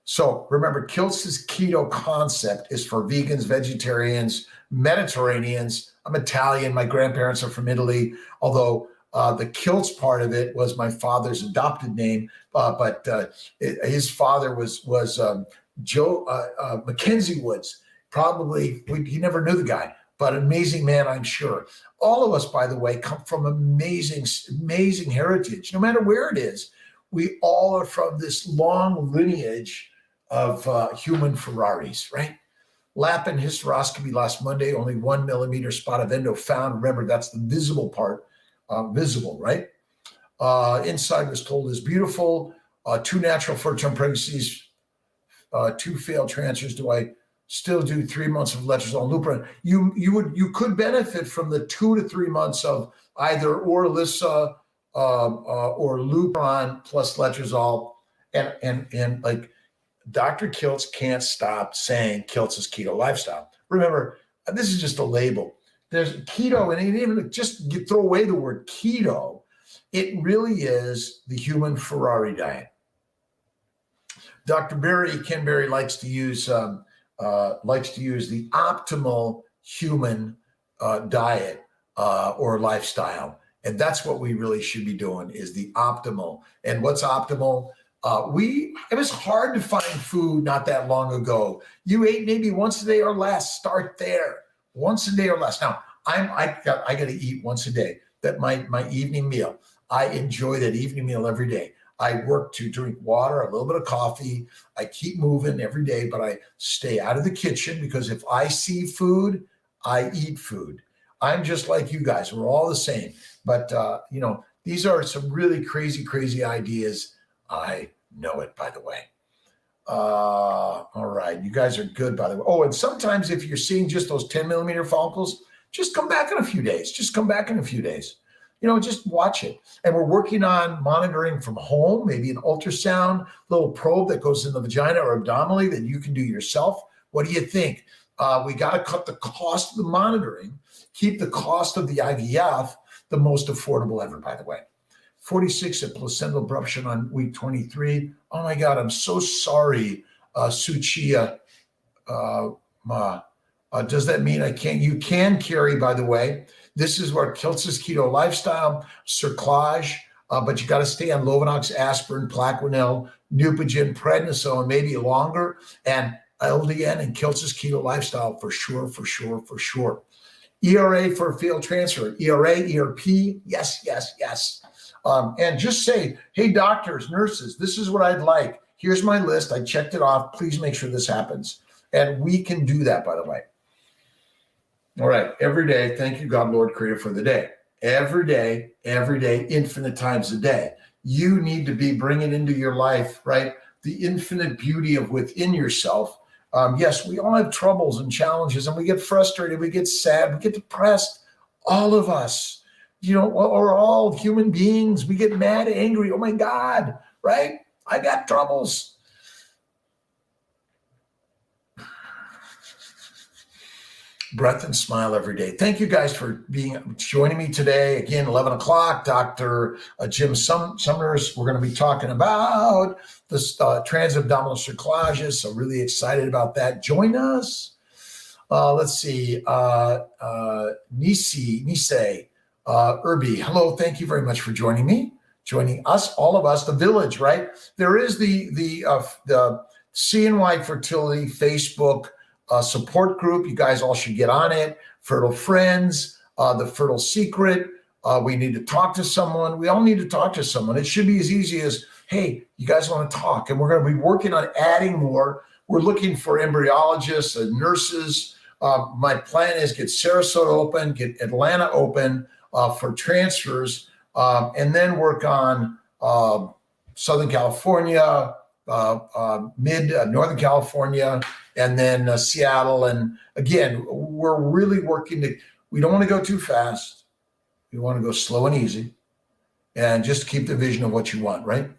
So remember, Kiltz's keto concept is for vegans, vegetarians, Mediterraneans. I'm Italian. My grandparents are from Italy, although the Kiltz part of it was my father's adopted name, but his father was Joe Mackenzie Woods. Probably, he never knew the guy, but an amazing man, I'm sure. All of us, by the way, come from amazing heritage. No matter where it is, we all are from this long lineage of human Ferraris, right? Lap and hysteroscopy last Monday, only 1 millimeter spot of endo found. Remember, that's the visible part, visible, right? Inside was told is beautiful. 2 natural first-term pregnancies, 2 failed transfers. Do I still do 3 months of letrozole and Lupron? You could benefit from the 2 to 3 months of either Orilissa or Lupron plus letrozole. And like Dr. Kiltz can't stop saying Kiltz is keto lifestyle. Remember, this is just a label. There's keto, and even just throw away the word keto. It really is the human Ferrari diet. Ken Berry likes to use the optimal human diet or lifestyle. And that's what we really should be doing, is the optimal. And what's optimal? It was hard to find food not that long ago. You ate maybe once a day or less. Start there. Once a day or less. Now, I got to eat once a day. That my evening meal. I enjoy that evening meal every day. I work to drink water, a little bit of coffee. I keep moving every day, but I stay out of the kitchen, because if I see food, I eat food. I'm just like you guys. We're all the same. But, these are some really crazy, crazy ideas. I know it, by the way. All right. You guys are good, by the way. Oh, and sometimes if you're seeing just those 10 millimeter follicles, just come back in a few days. Just watch it. And we're working on monitoring from home, maybe an ultrasound, little probe that goes in the vagina or abdominally that you can do yourself. What do you think? We got to cut the cost of the monitoring, keep the cost of the IVF the most affordable ever, by the way. 46 at placental abruption on week 23. Oh my God, I'm so sorry, Suchia. Does that mean I can't? You can carry, by the way. This is where Kiltz's keto lifestyle, Cerclage, but you got to stay on Lovenox, aspirin, Plaquenil, Neupogen, prednisone, maybe longer, and LDN and Kiltz's keto lifestyle for sure. ERA for field transfer, ERA, ERP, yes. And just say, hey, doctors, nurses, this is what I'd like. Here's my list. I checked it off. Please make sure this happens. And we can do that, by the way. All right. Every day. Thank you, God, Lord, creator for the day. Every day, infinite times a day. You need to be bringing into your life, right, the infinite beauty of within yourself. Yes, we all have troubles and challenges, and we get frustrated, we get sad, we get depressed. All of us, we're all human beings. We get mad, angry. Oh my God, right? I got troubles. Breath and smile every day. Thank you guys for joining me today. Again, 11 o'clock, Dr. Jim Sumners. We're going to be talking about the transabdominal cerclages. So really excited about that. Join us. Let's see. Nisei Irby. Hello. Thank you very much for joining me. Joining us, all of us, the village, right? There is the CNY Fertility Facebook support group. You guys all should get on it. Fertile Friends, the Fertile Secret. We need to talk to someone. We all need to talk to someone. It should be as easy as, hey, you guys want to talk? And we're going to be working on adding more. We're looking for embryologists and nurses. My plan is get Sarasota open, get Atlanta open for transfers, and then work on Southern California, Northern California, and then Seattle. And again, we're really working we don't want to go too fast. We want to go slow and easy and just keep the vision of what you want, right?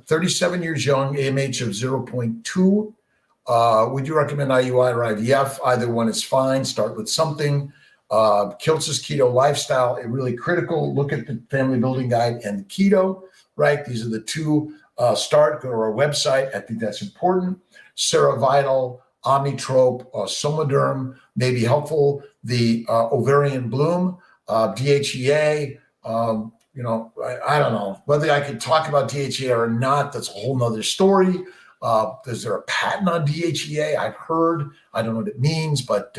37 years young, AMH of 0.2. Would you recommend IUI or IVF? Either one is fine. Start with something. Kiltz's keto lifestyle, really critical. Look at the family building guide and the keto, right? These are the two. Go to our website. I think that's important. Cerevital, Omnitrope, Somaderm may be helpful. The ovarian bloom, DHEA. I don't know whether I could talk about DHEA or not. That's a whole nother story. Is there a patent on DHEA? I've heard. I don't know what it means, but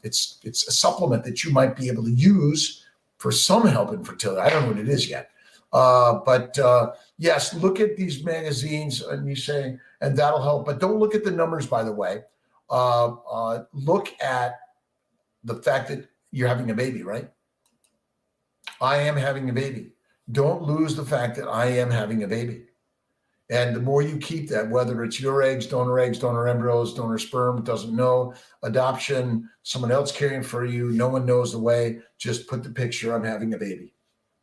it's a supplement that you might be able to use for some help in fertility. I don't know what it is yet. But yes, look at these magazines and you say, and that'll help. But don't look at the numbers, by the way. Look at the fact that you're having a baby, right? I am having a baby. Don't lose the fact that I am having a baby. And the more you keep that, whether it's your eggs, donor embryos, donor sperm, doesn't know, adoption, someone else caring for you, no one knows the way, just put the picture, I'm having a baby.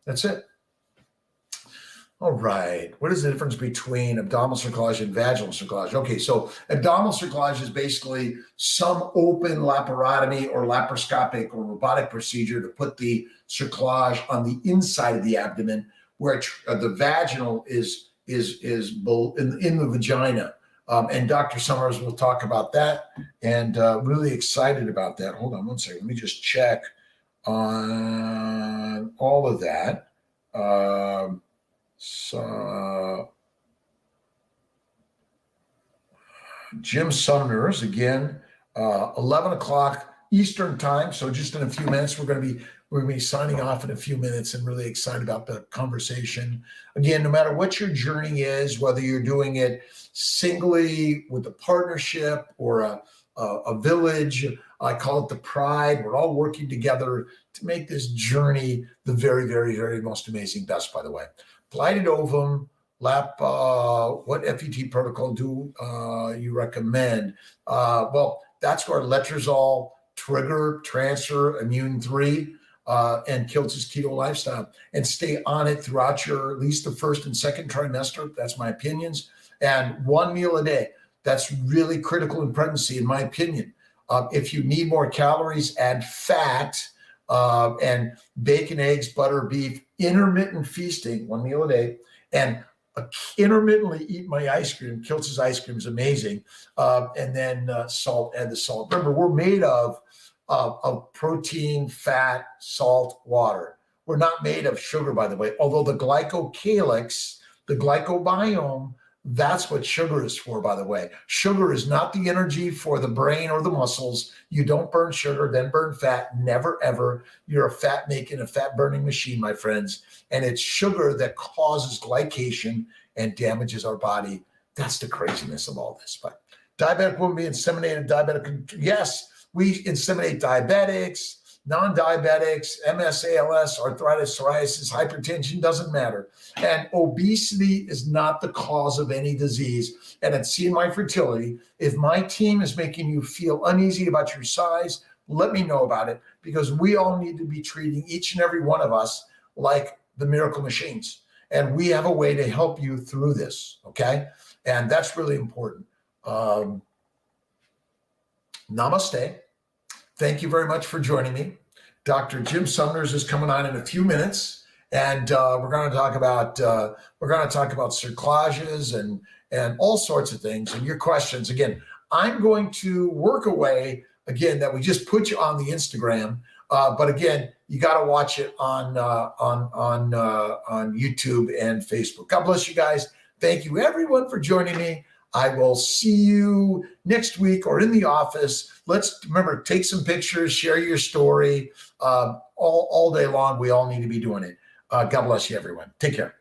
That's it. All right. What is the difference between abdominal cerclage and vaginal cerclage? Okay, so abdominal cerclage is basically some open laparotomy or laparoscopic or robotic procedure to put the cerclage on the inside of the abdomen, where the vaginal is in the vagina. And Dr. Summers will talk about that, and really excited about that. Hold on one second. Let me just check on all of that. So Jim Sumner's again, 11 o'clock Eastern time. So just in a few minutes, we're going to be signing off in a few minutes, and really excited about the conversation. Again, no matter what your journey is, whether you're doing it singly with a partnership or a village, I call it the pride. We're all working together to make this journey the very, very, very most amazing best, by the way. Blighted ovum, what FET protocol do you recommend? Well, that's where letrozole, trigger, transfer, immune 3, and Kiltz's keto lifestyle, and stay on it throughout at least the first and second trimester. That's my opinions. And 1 meal a day. That's really critical in pregnancy, in my opinion. If you need more calories, add fat, and bacon, eggs, butter, beef, intermittent feasting, 1 meal a day, and intermittently eat my ice cream. Kiltz's ice cream is amazing. And then salt, add the salt. Remember, we're made of protein, fat, salt, water. We're not made of sugar, by the way, although the glycocalyx, the glycobiome, that's what sugar is for, by the way. Sugar is not the energy for the brain or the muscles. You don't burn sugar, then burn fat. Never, ever. You're a fat-making, a fat-burning machine, my friends. And it's sugar that causes glycation and damages our body. That's the craziness of all this. But diabetic woman being inseminated, diabetic, yes, we inseminate diabetics, non-diabetics, MS, ALS, arthritis, psoriasis, hypertension, doesn't matter. And obesity is not the cause of any disease. And at See My Fertility, if my team is making you feel uneasy about your size, let me know about it, because we all need to be treating each and every one of us like the miracle machines. And we have a way to help you through this, okay? And that's really important. Namaste. Thank you very much for joining me. Dr. Jim Sumners is coming on in a few minutes, and we're going to talk about cerclages and all sorts of things, and your questions. Again, I'm going to work a way again that we just put you on the Instagram, but again, you got to watch it on YouTube and Facebook. God bless you guys. Thank you everyone for joining me. I will see you next week or in the office. Let's remember, take some pictures, share your story all day long. We all need to be doing it. God bless you, everyone. Take care.